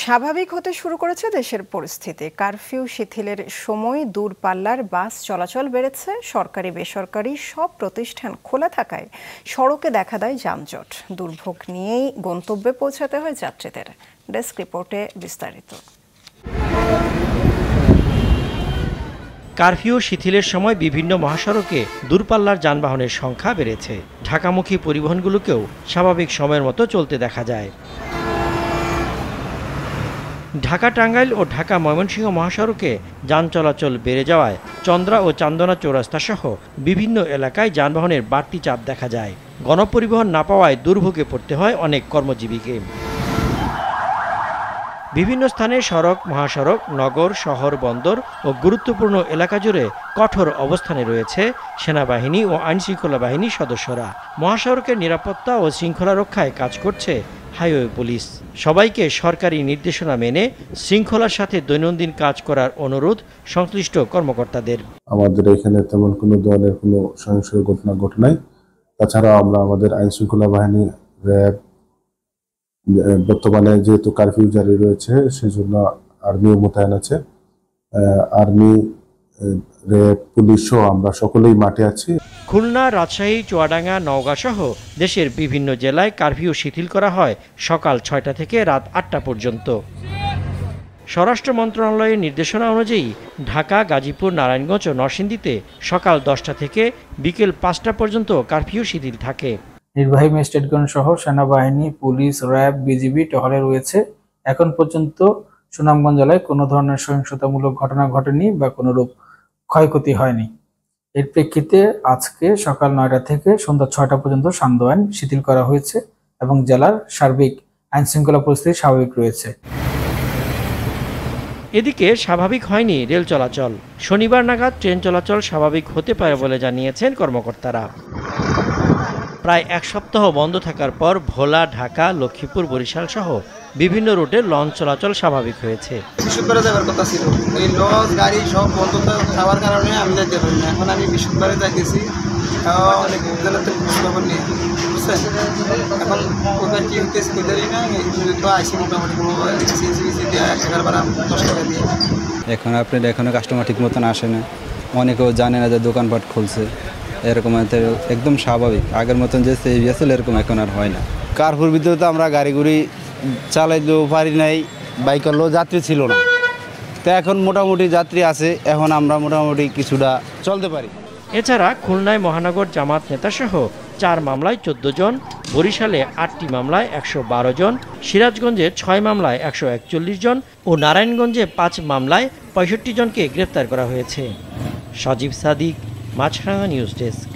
স্বাভাবিক হতে শুরু করেছে দেশের পরিস্থিতি। কারফিউ শিথিলের সময় দূরপাল্লার বাস চলাচল বেড়েছে। সরকারি বেসরকারি সব প্রতিষ্ঠান খোলা থাকায় সড়কে দেখা দেয় যানজট। দুর্ভোগ নিয়েই গন্তব্যে পৌঁছাতে হয় যাত্রীদের। ডেস্ক রিপোর্টে বিস্তারিত। কারফিউ শিথিলের সময় বিভিন্ন মহাসড়কে দূরপাল্লার যানবাহনের সংখ্যা বেড়েছে। ঢাকামুখী পরিবহনগুলোকেও স্বাভাবিক সময়ের মতো চলতে দেখা যায়। ঢাকা টাঙ্গাইল ও ঢাকা ময়মনসিংহ মহাসড়কে যান চলাচল বেড়ে যাওয়ায় চন্দ্রা ও চান্দনা চৌরাস্তা সহ বিভিন্ন এলাকায় যানবাহনের বাড়তি চাপ দেখা যায়। গণপরিবহন না পাওয়ায় দুর্ভোগে পড়তে হয় অনেক কর্মজীবীকে। বিভিন্ন স্থানে সড়ক, মহাসড়ক, নগর, শহর, বন্দর ও গুরুত্বপূর্ণ এলাকা জুড়ে কঠোর অবস্থানে রয়েছে সেনাবাহিনী ও আইনশৃঙ্খলা বাহিনীর সদস্যরা। মহাসড়কের নিরাপত্তা ও শৃঙ্খলা রক্ষায় কাজ করছে হাইওয়ে পুলিশ। সবাইকে সরকারি নির্দেশনা মেনে শৃঙ্খলার সাথে দৈনন্দিন কাজ করার অনুরোধ সংশ্লিষ্ট কর্মকর্তাদের। আমাদের এখানে তেমন কোনো ধরনের কোনো সহিংস ঘটনা ঘটে নাই। তাছাড়া আমরা আমাদের আইনশৃঙ্খলা বাহিনী, র্যাব, বর্তমানে যেহেতু কারফিউ জারি রয়েছে সেজন্য আর্মিও মোতায়েন আছে। আর্মি, র্যাব, পুলিশও আমরা সকলেই মাঠে আছি। খুলনা, রাজশাহী, চুয়াডাঙ্গা, নওগাঁ সহ দেশের বিভিন্ন জেলায় কারফিউ শিথিল করা হয় সকাল ৬টা থেকে রাত ৮টা পর্যন্ত। স্বরাষ্ট্র মন্ত্রণালয়ের নির্দেশনা অনুযায়ী ঢাকা, গাজীপুর, নারায়ণগঞ্জ ও নরসিংদীতে সকাল 10টা থেকে বিকেল 5টা পর্যন্ত কারফিউ শিথিল থাকে। নির্বাহী ম্যাজিস্ট্রেটগণ সহ সেনাবাহিনী, পুলিশ, র্যাব, বিজিবি টহলে রয়েছে। এখন পর্যন্ত সুনামগঞ্জ জেলায় কোনো ধরনের সহিংসতামূলক ঘটনা ঘটেনি বা কোনোরূপ ক্ষয়ক্ষতি হয়নি। এর প্রেক্ষিতে আজকে সকাল 9টা থেকে সন্ধ্যা 6টা পর্যন্ত সান্ধ্য আইন শিথিল করা হয়েছে এবং জেলার সার্বিক আইনশৃঙ্খলা পরিস্থিতি স্বাভাবিক রয়েছে। এদিকে স্বাভাবিক হয়নি রেল চলাচল। শনিবার নাগাদ ট্রেন চলাচল স্বাভাবিক হতে পারে বলে জানিয়েছেন কর্মকর্তারা। প্রায় এক সপ্তাহ বন্ধ থাকার পর ভোলা, ঢাকা, লক্ষ্মীপুর, বরিশাল সহ বিভিন্ন রুটে লঞ্চ চলাচল স্বাভাবিক হয়েছে। বৃহস্পতিবারে যাওয়ার কথা ছিল, এই লঞ্চ গাড়ি সব বন্ধ থাকার কারণে আমি যেতে পারি না। এখন আমি বৃহস্পতিবারে যাইতেছি, অনেক জেলাতে খবর নিয়ে বুঝছেন। এখন কোথায় কি হইতেছে কোথায় না, তো আইসি মোটামুটি কোনো 11-12-10 টাকা দিয়ে। এখন আপনার এখনো কাস্টমার ঠিক মতন আসে না, অনেকেও জানে না যে দোকানপাট খুলছে। এরকম একদম স্বাভাবিক, আগের মতন যে ছিল এরকম এখন আর হয় না। কারফিউর ভিতরে তো আমরা গাড়ি চালাইতেও পারি নাই, বাইকেরও যাত্রী ছিল না। তো এখন মোটামুটি যাত্রী আছে, এখন আমরা মোটামুটি কিছুটা চলতে পারি। এছাড়া খুলনায় মহানগর জামাত নেতাসহ 4 মামলায় 14 জন, বরিশালে 8টি মামলায় 112 জন, সিরাজগঞ্জে 6 মামলায় 141 জন ও নারায়ণগঞ্জে 5 মামলায় 65 জনকে গ্রেফতার করা হয়েছে। সজীব সাদিক, মাছরাঙা নিউজ ডেস্ক।